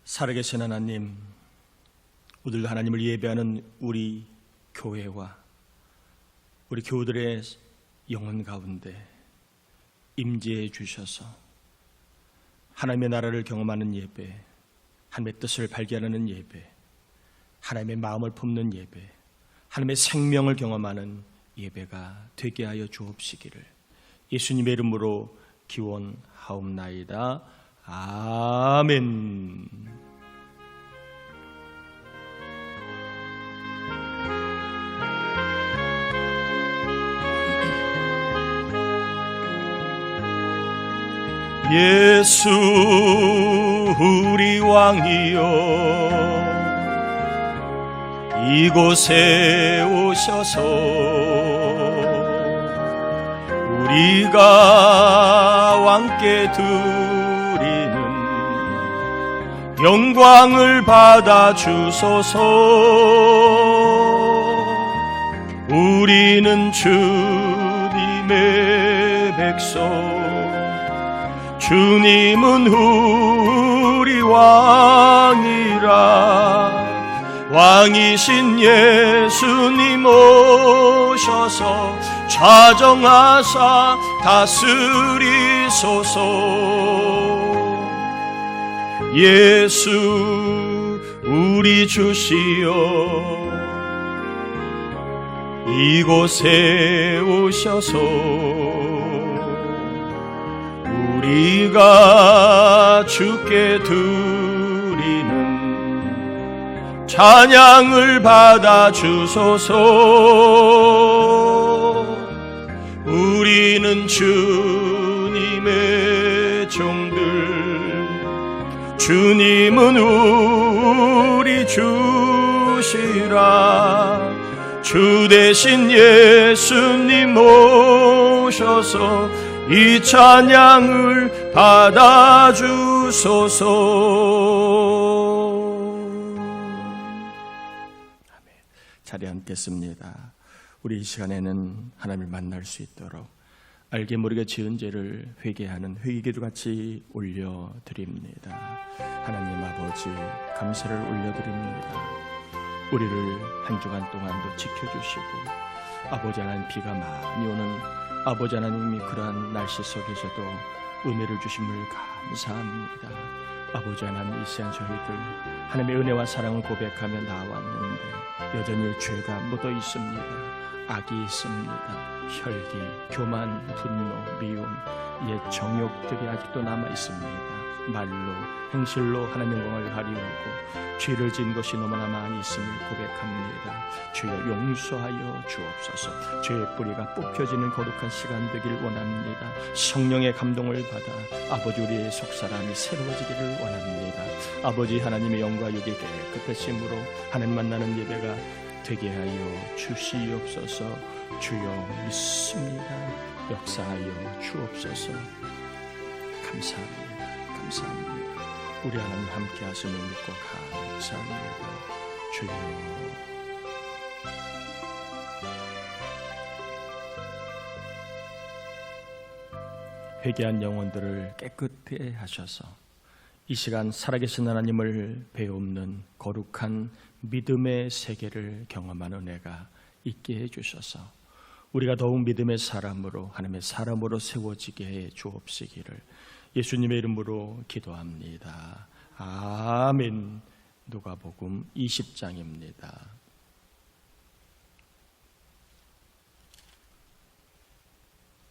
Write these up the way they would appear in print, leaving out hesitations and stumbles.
살아계신 하나님, 오늘 하나님을 예배하는 우리 교회와 우리 교우들의 영혼 가운데 임재해 주셔서 하나님의 나라를 경험하는 예배, 하나님의 뜻을 발견하는 예배, 하나님의 마음을 품는 예배, 하나님의 생명을 경험하는 예배가 되게 하여 주옵시기를 예수님의 이름으로 기원하옵나이다. 아멘. 예수 우리 왕이여, 이곳에 오셔서 우리가 왕께 드리는 영광을 받아 주소서. 우리는 주님의 백성, 주님은 우리 왕이라. 왕이신 예수님 오셔서 좌정하사 다스리소서. 예수 우리 주시여, 이곳에 오셔서 우리가 주께 드리는 찬양을 받아 주소서. 우리는 주님의 종들, 주님은 우리 주시라. 주 대신 예수님 오셔서 이 찬양을 받아 주소서. 아멘. 자리에 앉겠습니다. 우리 이 시간에는 하나님을 만날 수 있도록 알게 모르게 지은 죄를 회개하는 회개기도 같이 올려드립니다. 하나님 아버지, 감사를 올려드립니다. 우리를 한 주간 동안도 지켜주시고 아버지 하나님, 비가 많이 오는 아버지 하나님이 그러한 날씨 속에서도 은혜를 주심을 감사합니다. 아버지 하나님, 이 시간 저희들 하나님의 은혜와 사랑을 고백하며 나왔는데 여전히 죄가 묻어 있습니다. 악이 있습니다. 혈기, 교만, 분노, 미움, 옛 정욕들이 아직도 남아 있습니다. 말로, 행실로 하나님의 영광을 가리우고 죄를 지은 것이 너무나 많이 있음을 고백합니다. 주여 용서하여 주옵소서. 죄의 뿌리가 뽑혀지는 거룩한 시간 되길 원합니다. 성령의 감동을 받아 아버지 우리의 속사람이 새로워지기를 원합니다. 아버지 하나님의 영과 육이 깨끗하심으로 하나님 만나는 예배가 되게 하여 주시옵소서. 주여 믿습니다. 역사하여 주옵소서. 감사합니다. 감사합니다. 우리 하나님 함께 하심을 믿고 감사합니다. 주여. 회개한 영혼들을 깨끗게 하셔서 이 시간 살아계신 하나님을 배움는 거룩한 믿음의 세계를 경험하는 은혜가 있게 해주셔서 우리가 더욱 믿음의 사람으로, 하나님의 사람으로 세워지게 해 주옵시기를 예수님의 이름으로 기도합니다. 아멘. 누가복음 20장입니다.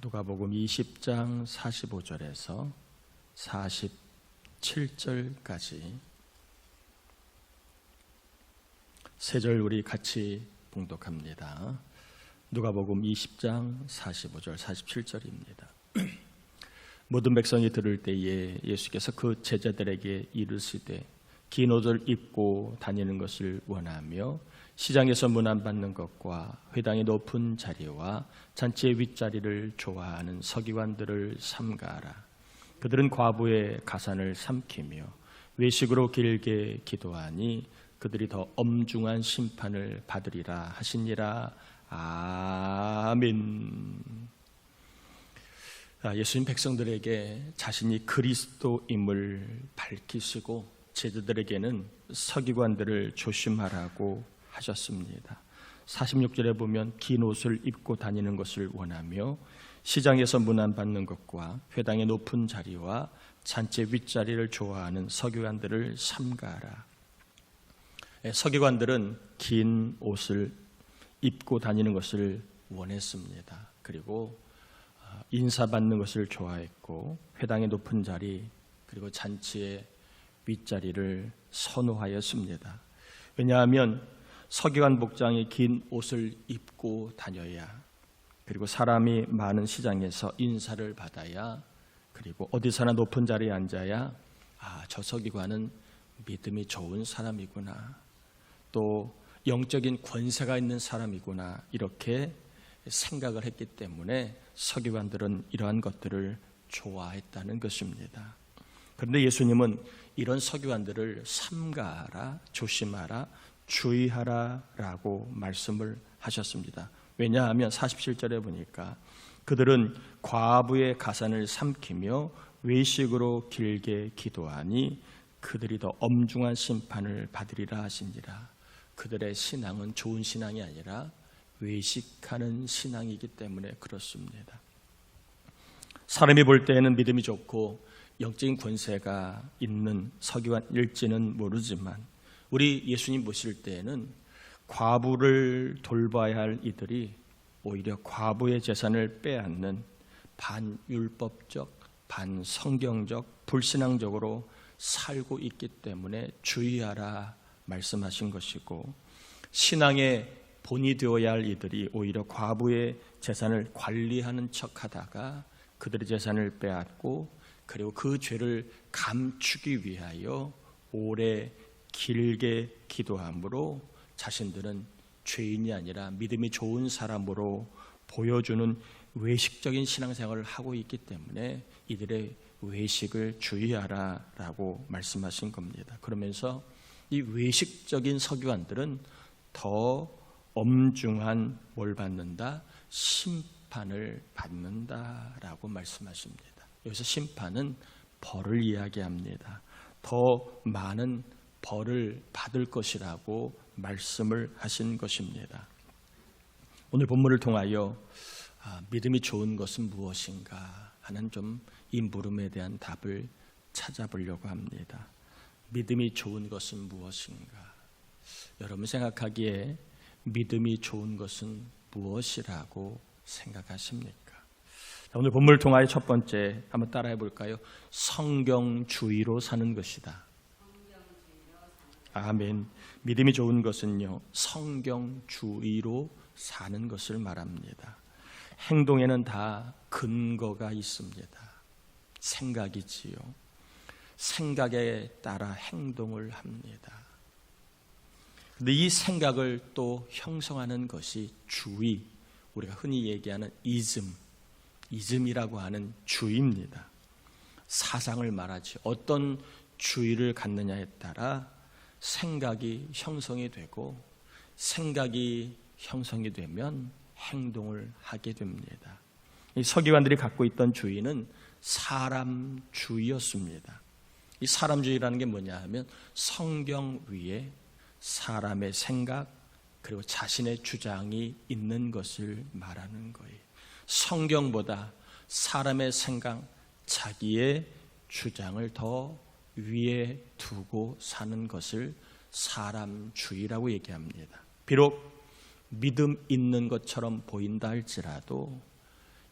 누가복음 20장 45절에서 47절까지 세 절 우리 같이 봉독합니다. 누가복음 20장 45절 47절입니다. 모든 백성이 들을 때에 예수께서 그 제자들에게 이르시되 긴 옷을 입고 다니는 것을 원하며 시장에서 문안받는 것과 회당의 높은 자리와 잔치의 윗자리를 좋아하는 서기관들을 삼가하라. 그들은 과부의 가산을 삼키며 외식으로 길게 기도하니 그들이 더 엄중한 심판을 받으리라 하시니라. 아멘. 예수님 백성들에게 자신이 그리스도임을 밝히시고 제자들에게는 서기관들을 조심하라고 하셨습니다. 46절에 보면 긴 옷을 입고 다니는 것을 원하며 시장에서 문안받는 것과 회당의 높은 자리와 잔치 윗자리를 좋아하는 서기관들을 삼가하라. 서기관들은 긴 옷을 입고 다니는 것을 원했습니다. 그리고 인사받는 것을 좋아했고 회당의 높은 자리 그리고 잔치의 윗자리를 선호하였습니다. 왜냐하면 서기관 복장이 긴 옷을 입고 다녀야, 그리고 사람이 많은 시장에서 인사를 받아야, 그리고 어디서나 높은 자리에 앉아야 저 서기관은 믿음이 좋은 사람이구나, 또 영적인 권세가 있는 사람이구나, 이렇게 생각을 했기 때문에 서기관들은 이러한 것들을 좋아했다는 것입니다. 그런데 예수님은 이런 서기관들을 삼가하라, 조심하라, 주의하라 라고 말씀을 하셨습니다. 왜냐하면 47절에 보니까 그들은 과부의 가산을 삼키며 외식으로 길게 기도하니 그들이 더 엄중한 심판을 받으리라 하시니라. 그들의 신앙은 좋은 신앙이 아니라 외식하는 신앙이기 때문에 그렇습니다. 사람이 볼 때에는 믿음이 좋고 영적인 권세가 있는 서기관일지는 모르지만 우리 예수님 보실 때에는 과부를 돌봐야 할 이들이 오히려 과부의 재산을 빼앗는 반율법적, 반성경적, 불신앙적으로 살고 있기 때문에 주의하라 말씀하신 것이고, 신앙의 본이 되어야 할 이들이 오히려 과부의 재산을 관리하는 척하다가 그들의 재산을 빼앗고, 그리고 그 죄를 감추기 위하여 오래 길게 기도함으로 자신들은 죄인이 아니라 믿음이 좋은 사람으로 보여주는 외식적인 신앙생활을 하고 있기 때문에 이들의 외식을 주의하라라고 말씀하신 겁니다. 그러면서 이 외식적인 서기관들은 더 엄중한 뭘 받는다? 심판을 받는다라고 말씀하십니다. 여기서 심판은 벌을 이야기합니다. 더 많은 벌을 받을 것이라고 말씀을 하신 것입니다. 오늘 본문을 통하여 믿음이 좋은 것은 무엇인가 하는 좀 이 물음에 대한 답을 찾아보려고 합니다. 믿음이 좋은 것은 무엇인가? 여러분 생각하기에 믿음이 좋은 것은 무엇이라고 생각하십니까? 오늘 본문을 통하여 첫 번째 한번 따라해 볼까요? 성경주의로 사는 것이다. 아멘. 믿음이 좋은 것은요, 성경주의로 사는 것을 말합니다. 행동에는 다 근거가 있습니다. 생각이지요. 생각에 따라 행동을 합니다. 그런데 이 생각을 또 형성하는 것이 주의, 우리가 흔히 얘기하는 이즘이라고 하는 주의입니다. 사상을 말하지, 어떤 주의를 갖느냐에 따라 생각이 형성이 되고, 생각이 형성이 되면 행동을 하게 됩니다. 이 서기관들이 갖고 있던 주의는 사람주의였습니다. 이 사람주의라는 게 뭐냐 하면 성경 위에 사람의 생각 그리고 자신의 주장이 있는 것을 말하는 거예요. 성경보다 사람의 생각, 자기의 주장을 더 위에 두고 사는 것을 사람주의라고 얘기합니다. 비록 믿음 있는 것처럼 보인다 할지라도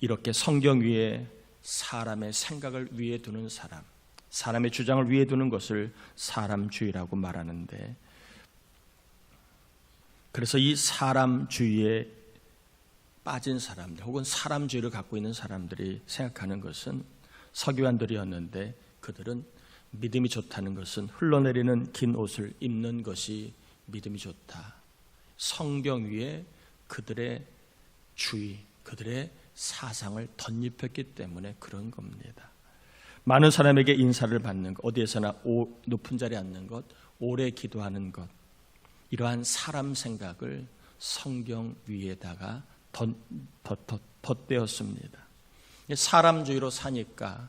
이렇게 성경 위에 사람의 생각을 위에 두는 사람, 사람의 주장을 위에 두는 것을 사람주의라고 말하는데, 그래서 이 사람주의에 빠진 사람들 혹은 사람주의를 갖고 있는 사람들이 생각하는 것은 서기관들이었는데, 그들은 믿음이 좋다는 것은 흘러내리는 긴 옷을 입는 것이 믿음이 좋다. 성경 위에 그들의 주의, 그들의 사상을 덧입혔기 때문에 그런 겁니다. 많은 사람에게 인사를 받는 것, 어디에서나 높은 자리에 앉는 것, 오래 기도하는 것, 이러한 사람 생각을 성경 위에다가 덧대었습니다. 사람주의로 사니까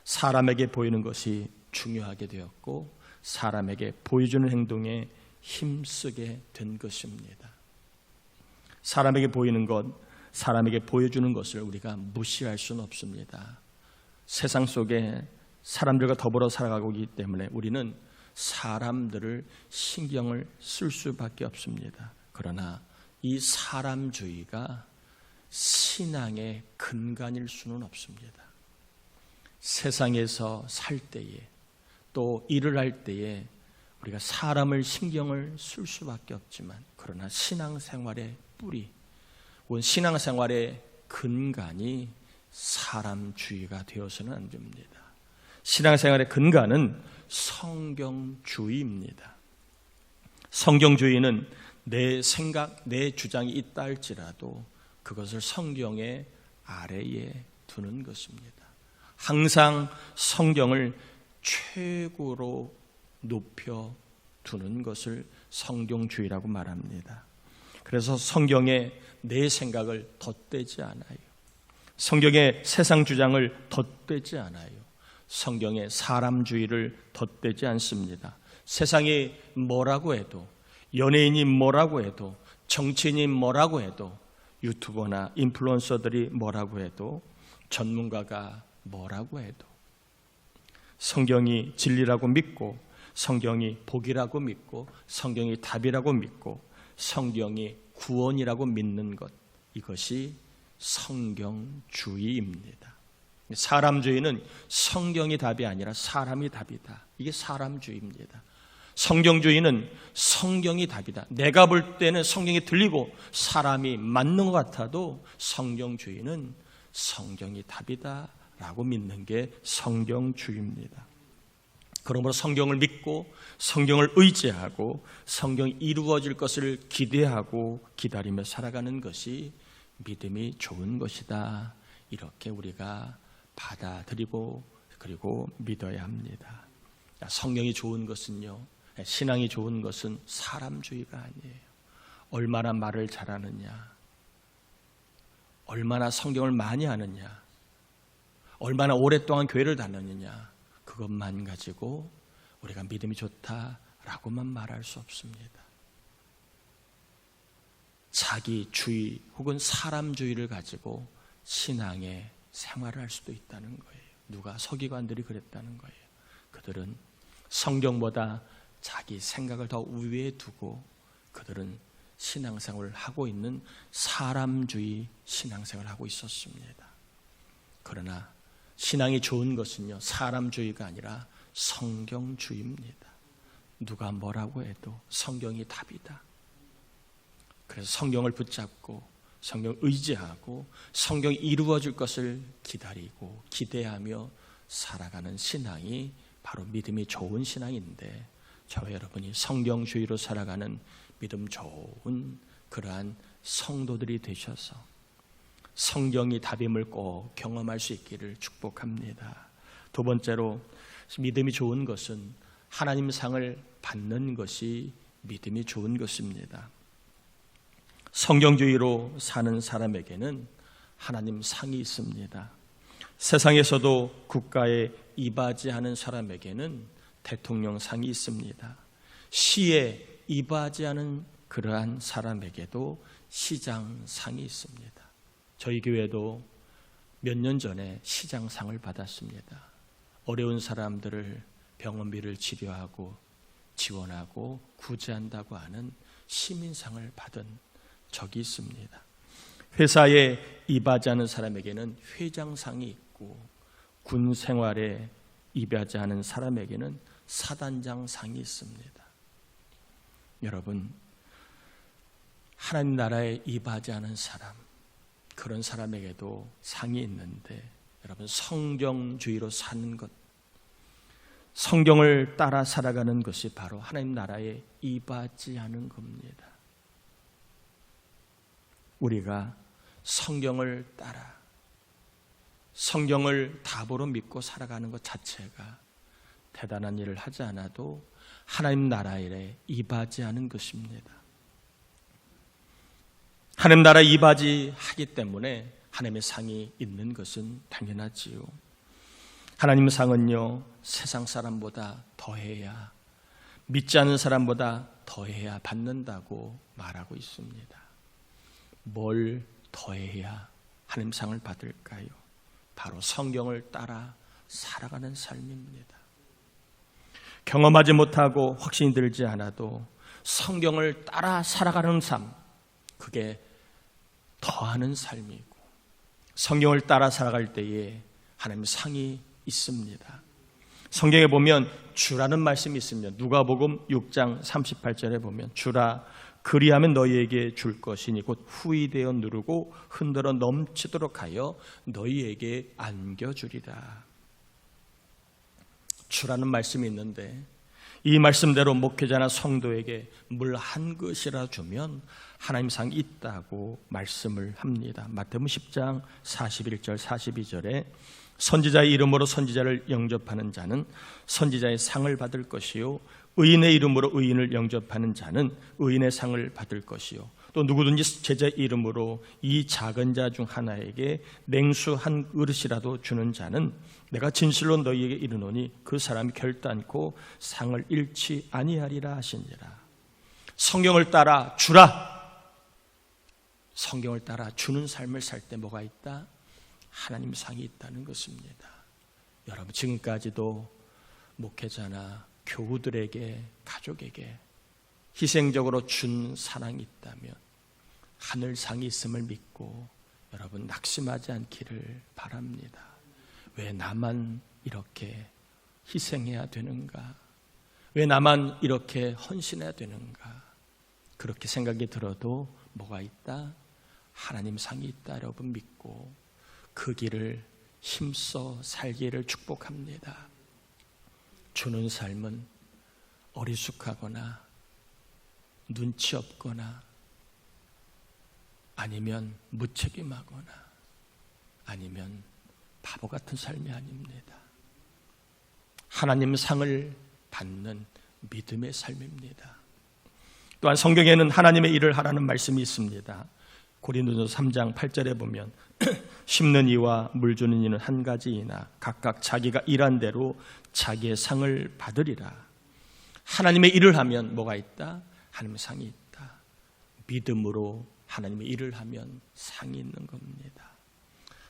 사람에게 보이는 것이 중요하게 되었고, 사람에게 보여주는 행동에 힘쓰게 된 것입니다. 사람에게 보이는 것, 사람에게 보여주는 것을 우리가 무시할 수는 없습니다. 세상 속에 사람들과 더불어 살아가고 있기 때문에 우리는 사람들을 신경을 쓸 수밖에 없습니다. 그러나 이 사람주의가 신앙의 근간일 수는 없습니다. 세상에서 살 때에 또 일을 할 때에 우리가 사람을 신경을 쓸 수밖에 없지만, 그러나 신앙생활의 뿌리, 신앙생활의 근간이 사람주의가 되어서는 안 됩니다. 신앙생활의 근간은 성경주의입니다. 성경주의는 내 생각, 내 주장이 있다 할지라도 그것을 성경의 아래에 두는 것입니다. 항상 성경을 최고로 높여 두는 것을 성경주의라고 말합니다. 그래서 성경에 내 생각을 덧대지 않아요. 성경에 세상 주장을 덧대지 않아요. 성경에 사람주의를 덧대지 않습니다. 세상이 뭐라고 해도, 연예인이 뭐라고 해도, 정치인이 뭐라고 해도, 유튜버나 인플루언서들이 뭐라고 해도, 전문가가 뭐라고 해도 성경이 진리라고 믿고, 성경이 복이라고 믿고, 성경이 답이라고 믿고, 성경이 구원이라고 믿는 것, 이것이 성경주의입니다. 사람주의는 성경이 답이 아니라 사람이 답이다. 이게 사람주의입니다. 성경주의는 성경이 답이다. 내가 볼 때는 성경이 들리고 사람이 맞는 것 같아도 성경주의는 성경이 답이다 라고 믿는 게 성경주의입니다. 그러므로 성경을 믿고 성경을 의지하고 성경이 이루어질 것을 기대하고 기다리며 살아가는 것이 믿음이 좋은 것이다. 이렇게 우리가 받아들이고 그리고 믿어야 합니다. 성경이 좋은 것은요, 신앙이 좋은 것은 사람주의가 아니에요. 얼마나 말을 잘하느냐, 얼마나 성경을 많이 아느냐, 얼마나 오랫동안 교회를 다녔느냐, 그것만 가지고 우리가 믿음이 좋다라고만 말할 수 없습니다. 자기주의 혹은 사람주의를 가지고 신앙의 생활을 할 수도 있다는 거예요. 누가 서기관들이 그랬다는 거예요. 그들은 성경보다 자기 생각을 더 우위에 두고 그들은 신앙생활을 하고 있는 사람주의 신앙생활을 하고 있었습니다. 그러나 신앙이 좋은 것은요, 사람주의가 아니라 성경주의입니다. 누가 뭐라고 해도 성경이 답이다. 그래서 성경을 붙잡고 성경을 의지하고 성경이 이루어질 것을 기다리고 기대하며 살아가는 신앙이 바로 믿음이 좋은 신앙인데, 저와 여러분이 성경주의로 살아가는 믿음 좋은 그러한 성도들이 되셔서 성경이 답임을 꼭 경험할 수 있기를 축복합니다. 두 번째로, 믿음이 좋은 것은 하나님 상을 받는 것이 믿음이 좋은 것입니다. 성경주의로 사는 사람에게는 하나님 상이 있습니다. 세상에서도 국가에 이바지하는 사람에게는 대통령 상이 있습니다. 시에 이바지하는 그러한 사람에게도 시장상이 있습니다. 저희 교회도 몇 년 전에 시장상을 받았습니다. 어려운 사람들을 병원비를 치료하고 지원하고 구제한다고 하는 시민상을 받은 적이 있습니다. 회사에 이바지하는 사람에게는 회장상이 있고, 군 생활에 이바지하는 사람에게는 사단장상이 있습니다. 여러분, 하나님 나라에 이바지하는 사람, 그런 사람에게도 상이 있는데, 여러분, 성경주의로 사는 것, 성경을 따라 살아가는 것이 바로 하나님 나라에 이바지하는 겁니다. 우리가 성경을 따라 성경을 답으로 믿고 살아가는 것 자체가 대단한 일을 하지 않아도 하나님 나라에 이바지하는 것입니다. 하나님 나라에 이바지하기 때문에 하나님의 상이 있는 것은 당연하지요. 하나님의 상은요, 세상 사람보다 더해야 믿지 않는 사람보다 더해야 받는다고 말하고 있습니다. 뭘 더해야 하나님 상을 받을까요? 바로 성경을 따라 살아가는 삶입니다. 경험하지 못하고 확신이 들지 않아도 성경을 따라 살아가는 삶, 그게 더하는 삶이고, 성경을 따라 살아갈 때에 하나님 상이 있습니다. 성경에 보면 주라는 말씀이 있습니다. 누가복음 6장 38절에 보면 주라 그리하면 너희에게 줄 것이니 곧 후이되어 누르고 흔들어 넘치도록 하여 너희에게 안겨주리라. 주라는 말씀이 있는데 이 말씀대로 목회자나 성도에게 물 한 그릇이라 주면 하나님 상이 있다고 말씀을 합니다. 마태복음 10장 41절 42절에 선지자의 이름으로 선지자를 영접하는 자는 선지자의 상을 받을 것이요 의인의 이름으로 의인을 영접하는 자는 의인의 상을 받을 것이요 또 누구든지 제자의 이름으로 이 작은 자 중 하나에게 냉수 한 그릇이라도 주는 자는 내가 진실로 너희에게 이르노니 그 사람이 결단코 상을 잃지 아니하리라 하시니라. 성경을 따라 주라. 성경을 따라 주는 삶을 살 때 뭐가 있다? 하나님 상이 있다는 것입니다. 여러분 지금까지도 목회자나 교우들에게 가족에게 희생적으로 준 사랑이 있다면 하늘 상이 있음을 믿고 여러분 낙심하지 않기를 바랍니다. 왜 나만 이렇게 희생해야 되는가? 왜 나만 이렇게 헌신해야 되는가? 그렇게 생각이 들어도 뭐가 있다? 하나님 상이 있다 여러분 믿고 그 길을 힘써 살기를 축복합니다. 주는 삶은 어리숙하거나 눈치 없거나 아니면 무책임하거나 아니면 바보 같은 삶이 아닙니다. 하나님 상을 받는 믿음의 삶입니다. 또한 성경에는 하나님의 일을 하라는 말씀이 있습니다. 고린도서 3장 8절에 보면 심는 이와 물 주는 이는 한 가지이나 각각 자기가 일한 대로 자기의 상을 받으리라. 하나님의 일을 하면 뭐가 있다? 하나님의 상이 있다. 믿음으로 하나님의 일을 하면 상이 있는 겁니다.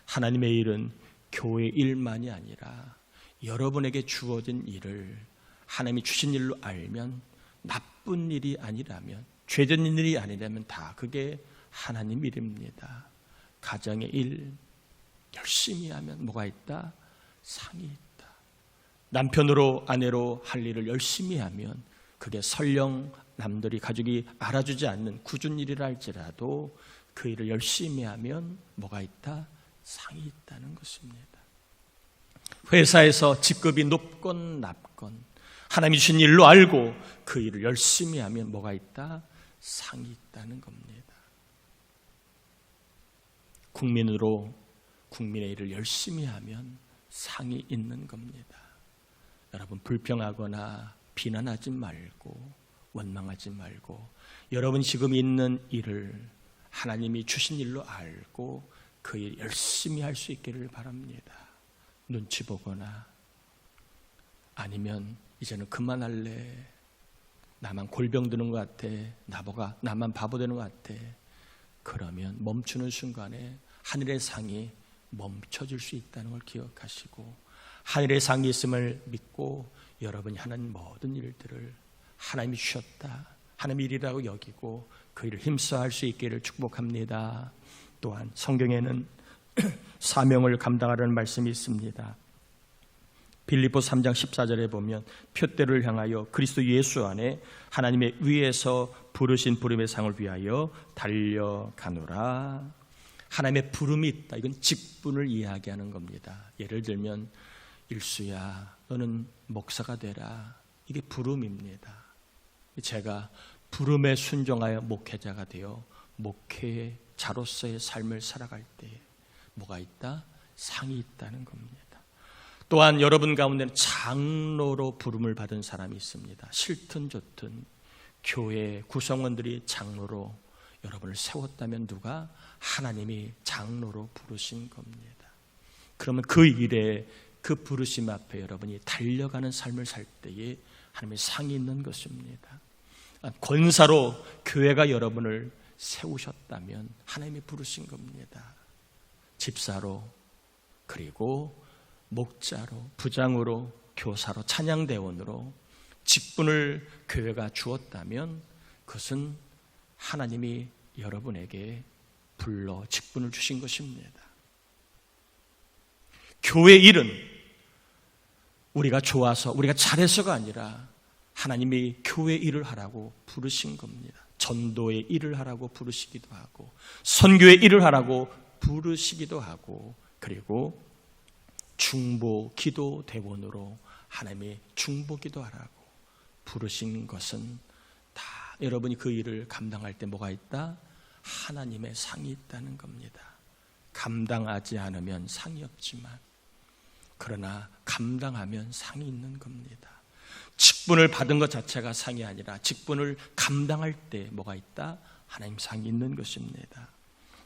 하나님의 일은 교회 일만이 아니라 여러분에게 주어진 일을 하나님이 주신 일로 알면 나쁜 일이 아니라면 죄진 일이 아니라면 다 그게 하나님 일입니다. 가정의 일 열심히 하면 뭐가 있다? 상이 있다. 남편으로 아내로 할 일을 열심히 하면 그게 설령 남들이 가족이 알아주지 않는 굳은 일이라 할지라도 그 일을 열심히 하면 뭐가 있다? 상이 있다는 것입니다. 회사에서 직급이 높건 낮건 하나님이 주신 일로 알고 그 일을 열심히 하면 뭐가 있다? 상이 있다는 겁니다. 국민으로 국민의 일을 열심히 하면 상이 있는 겁니다. 여러분 불평하거나 비난하지 말고 원망하지 말고 여러분 지금 있는 일을 하나님이 주신 일로 알고 그 일 열심히 할 수 있기를 바랍니다. 눈치 보거나 아니면 이제는 그만할래, 나만 골병 드는 것 같아, 나만 바보 되는 것 같아, 그러면 멈추는 순간에 하늘의 상이 멈춰질 수 있다는 걸 기억하시고 하늘의 상이 있음을 믿고 여러분이 하는 모든 일들을 하나님이 주셨다, 하나님의 일이라고 여기고 그 일을 힘써 할 수 있기를 축복합니다. 또한 성경에는 사명을 감당하라는 말씀이 있습니다. 빌립보 3장 14절에 보면 표대를 향하여 그리스도 예수 안에 하나님의 위에서 부르신 부름의 상을 위하여 달려가노라. 하나님의 부름이 있다. 이건 직분을 이야기하는 겁니다. 예를 들면 일수야 너는 목사가 되라. 이게 부름입니다. 제가 부름에 순종하여 목회자가 되어 목회자로서의 삶을 살아갈 때 뭐가 있다? 상이 있다는 겁니다. 또한 여러분 가운데는 장로로 부름을 받은 사람이 있습니다. 싫든 좋든 교회 구성원들이 장로로 여러분을 세웠다면 누가? 하나님이 장로로 부르신 겁니다. 그러면 그 일에 그 부르심 앞에 여러분이 달려가는 삶을 살 때에 하나님의 상이 있는 것입니다. 권사로 교회가 여러분을 세우셨다면 하나님이 부르신 겁니다. 집사로, 그리고 목자로, 부장으로, 교사로, 찬양대원으로 직분을 교회가 주었다면 그것은 하나님이 여러분에게 불러 직분을 주신 것입니다. 교회 일은 우리가 좋아서, 우리가 잘해서가 아니라 하나님이 교회 일을 하라고 부르신 겁니다. 전도의 일을 하라고 부르시기도 하고, 선교의 일을 하라고 부르시기도 하고, 그리고 중보 기도 대원으로 하나님이 중보 기도하라고 부르신 것은 다 여러분이 그 일을 감당할 때 뭐가 있다? 하나님의 상이 있다는 겁니다. 감당하지 않으면 상이 없지만, 그러나 감당하면 상이 있는 겁니다. 직분을 받은 것 자체가 상이 아니라 직분을 감당할 때 뭐가 있다? 하나님 상이 있는 것입니다.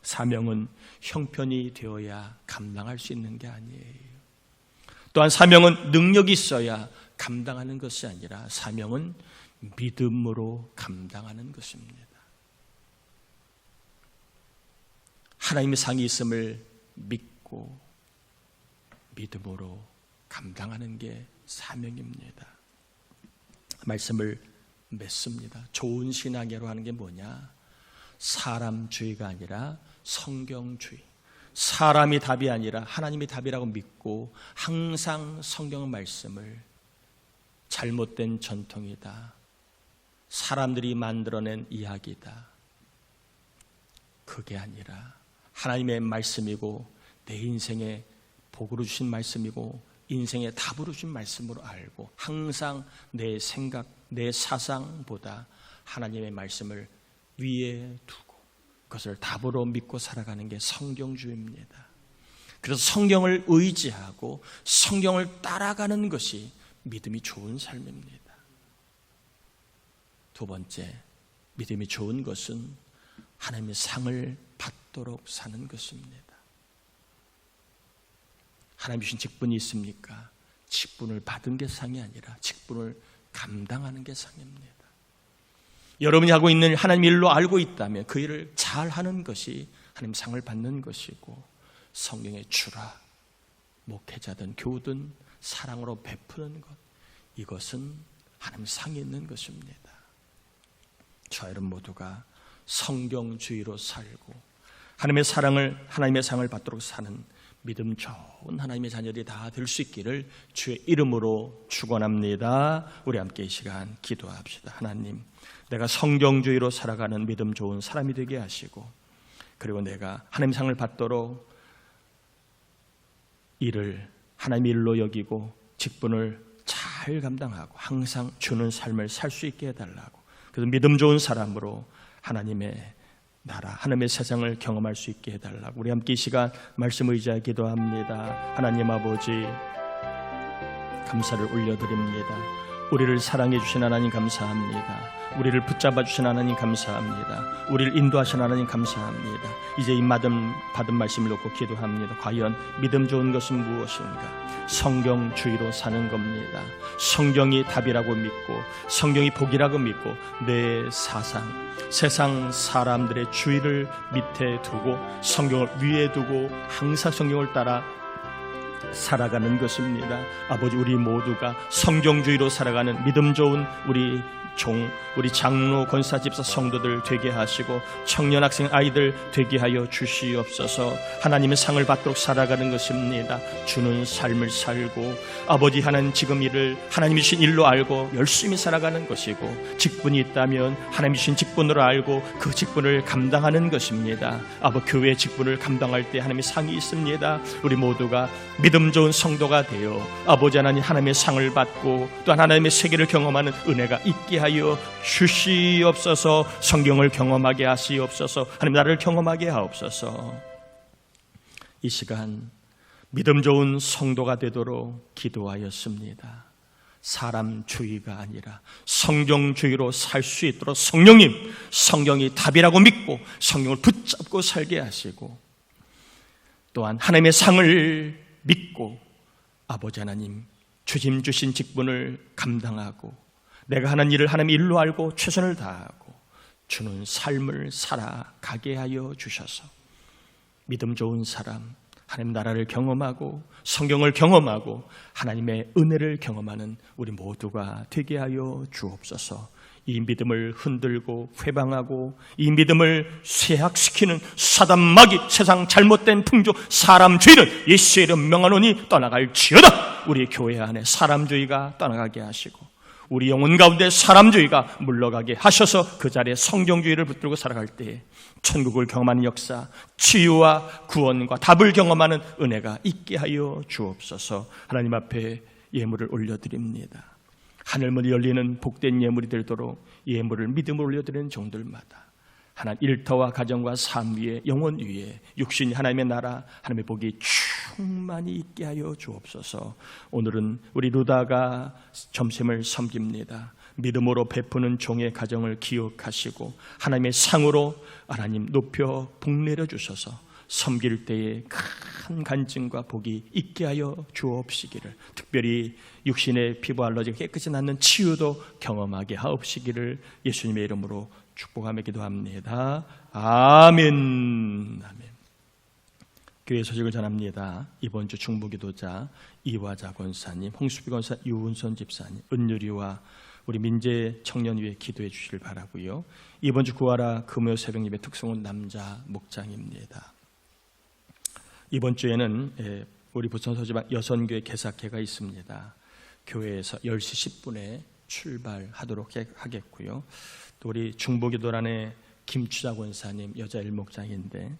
사명은 형편이 되어야 감당할 수 있는 게 아니에요. 또한 사명은 능력이 있어야 감당하는 것이 아니라 사명은 믿음으로 감당하는 것입니다. 하나님의 상이 있음을 믿고 믿음으로 감당하는 게 사명입니다. 말씀을 맺습니다. 좋은 신앙이라고 하는 게 뭐냐? 사람주의가 아니라 성경주의. 사람이 답이 아니라 하나님이 답이라고 믿고 항상 성경의 말씀을 잘못된 전통이다, 사람들이 만들어낸 이야기다, 그게 아니라 하나님의 말씀이고 내 인생의 복으로 주신 말씀이고 인생의 답으로 주신 말씀으로 알고 항상 내 생각, 내 사상보다 하나님의 말씀을 위에 두고 그것을 답으로 믿고 살아가는 게 성경주의입니다. 그래서 성경을 의지하고 성경을 따라가는 것이 믿음이 좋은 삶입니다. 두 번째, 믿음이 좋은 것은 하나님의 상을 받도록 사는 것입니다. 하나님 주신 직분이 있습니까? 직분을 받은 게 상이 아니라 직분을 감당하는 게 상입니다. 여러분이 하고 있는 하나님 일로 알고 있다면 그 일을 잘하는 것이 하나님 상을 받는 것이고, 성경의 주라, 목회자든 교우든 사랑으로 베푸는 것, 이것은 하나님 상이 있는 것입니다. 저 여러분 모두가 성경주의로 살고 하나님의 상을 받도록 사는 믿음 좋은 하나님의 자녀들이 다 될 수 있기를 주의 이름으로 축원합니다. 우리 함께 이 시간 기도합시다. 하나님, 내가 성경주의로 살아가는 믿음 좋은 사람이 되게 하시고, 그리고 내가 하나님 상을 받도록 일을 하나님의 일로 여기고 직분을 잘 감당하고 항상 주는 삶을 살 수 있게 해달라고, 그래서 믿음 좋은 사람으로 하나님의 나라, 하나님의 세상을 경험할 수 있게 해달라고 우리 함께 이 시간 말씀 의지하여 기도합니다. 하나님 아버지, 감사를 올려드립니다. 우리를 사랑해 주신 하나님 감사합니다. 우리를 붙잡아 주신 하나님 감사합니다. 우리를 인도하신 하나님 감사합니다. 이제 이 받은 말씀을 놓고 기도합니다. 과연 믿음 좋은 것은 무엇인가? 성경주의로 사는 겁니다. 성경이 답이라고 믿고 성경이 복이라고 믿고 내 사상, 세상 사람들의 주의를 밑에 두고 성경을 위에 두고 항상 성경을 따라 살아가는 것입니다. 아버지, 우리 모두가 성경주의로 살아가는 믿음 좋은 우리 장로, 권사, 집사, 성도들 되게 하시고 청년, 학생, 아이들 되게 하여 주시옵소서. 하나님의 상을 받도록 살아가는 것입니다. 주는 삶을 살고 아버지, 하나님 지금 일을 하나님이 주신 일로 알고 열심히 살아가는 것이고, 직분이 있다면 하나님이 주신 직분으로 알고 그 직분을 감당하는 것입니다. 아버지, 교회의 직분을 감당할 때 하나님의 상이 있습니다. 우리 모두가 믿음 좋은 성도가 되어 아버지 하나님, 하나님의 상을 받고 또한 하나님의 세계를 경험하는 은혜가 있게 하여 주시옵소서. 성경을 경험하게 하시옵소서. 하나님, 나를 경험하게 하옵소서. 이 시간 믿음 좋은 성도가 되도록 기도하였습니다. 사람주의가 아니라 성경주의로 살 수 있도록 성경이 답이라고 믿고 성경을 붙잡고 살게 하시고, 또한 하나님의 상을 믿고 아버지 하나님 주신 직분을 감당하고 내가 하는 일을 하나님이 일로 알고 최선을 다하고 주는 삶을 살아가게 하여 주셔서 믿음 좋은 사람, 하나님 나라를 경험하고 성경을 경험하고 하나님의 은혜를 경험하는 우리 모두가 되게 하여 주옵소서. 이 믿음을 흔들고 회방하고 이 믿음을 쇠약시키는 사단 마귀, 세상 잘못된 풍조, 사람주의는 예수의 이름 명하노니 떠나갈지어다. 우리 교회 안에 사람주의가 떠나가게 하시고 우리 영혼 가운데 사람주의가 물러가게 하셔서 그 자리에 성경주의를 붙들고 살아갈 때에 천국을 경험하는 역사, 치유와 구원과 답을 경험하는 은혜가 있게 하여 주옵소서. 하나님 앞에 예물을 올려드립니다. 하늘문이 열리는 복된 예물이 되도록 예물을 믿음으로 올려드리는 종들마다 하나님 일터와 가정과 삶 위에, 영혼 위에 육신이 하나님의 나라, 하나님의 복이 충만히 있게 하여 주옵소서. 오늘은 우리 루다가 점심을 섬깁니다. 믿음으로 베푸는 종의 가정을 기억하시고 하나님의 상으로 하나님 높여 복내려 주셔서 섬길 때에 큰 간증과 복이 있게 하여 주옵시기를, 특별히 육신의 피부 알러지가 깨끗이 낫는 치유도 경험하게 하옵시기를 예수님의 이름으로 축복하며 기도합니다. 아멘. 아멘. 교회 소식을 전합니다. 이번 주 중보기도자 이화자 권사님, 홍수비 권사, 유은선 집사님, 은유리와 우리 민재 청년위에 기도해 주시길 바라고요. 이번 주 구하라 금요 새벽 예배 특송은 남자 목장입니다. 이번 주에는 우리 부천 서지방 여선교회 개사회가 있습니다. 교회에서 10시 10분에 출발하도록 하겠고요. 또 우리 중보기도란의 김추자 권사님 여자 일목장인데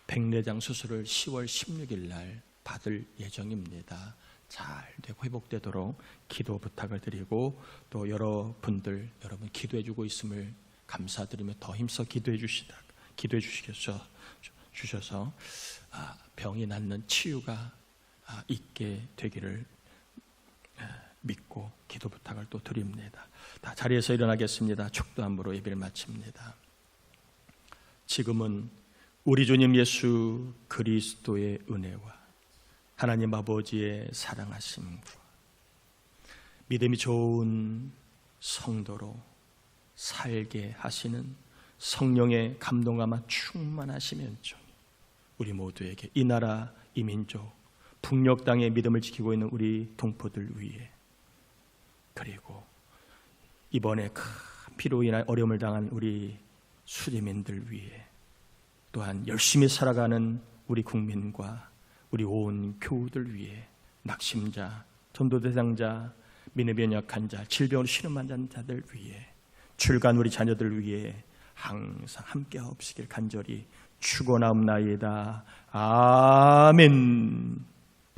백내장 수술을 10월 16일 날 받을 예정입니다. 잘 되고 회복되도록 기도 부탁을 드리고 또 여러분 기도해 주고 있음을 감사드리며 더 힘써 기도해 주셔서 병이 낫는 치유가 있게 되기를 믿고 기도 부탁을 또 드립니다. 다 자리에서 일어나겠습니다. 축도함으로 예배를 마칩니다. 지금은 우리 주님 예수 그리스도의 은혜와 하나님 아버지의 사랑하심과 믿음이 좋은 성도로 살게 하시는 성령의 감동감화 충만하시면 우리 모두에게 이 나라, 이 민족, 북녘 땅의 믿음을 지키고 있는 우리 동포들 위해, 그리고 이번에 큰 피로 인한 어려움을 당한 우리 수재민들 위해, 또한 열심히 살아가는 우리 국민과 우리 온 교우들 위해, 낙심자, 전도 대상자, 민의변 약한 자, 질병으로 신음한 자들 위해, 출간 우리 자녀들 위해 항상 함께하옵시길 간절히 축원하옵나이다. 아멘.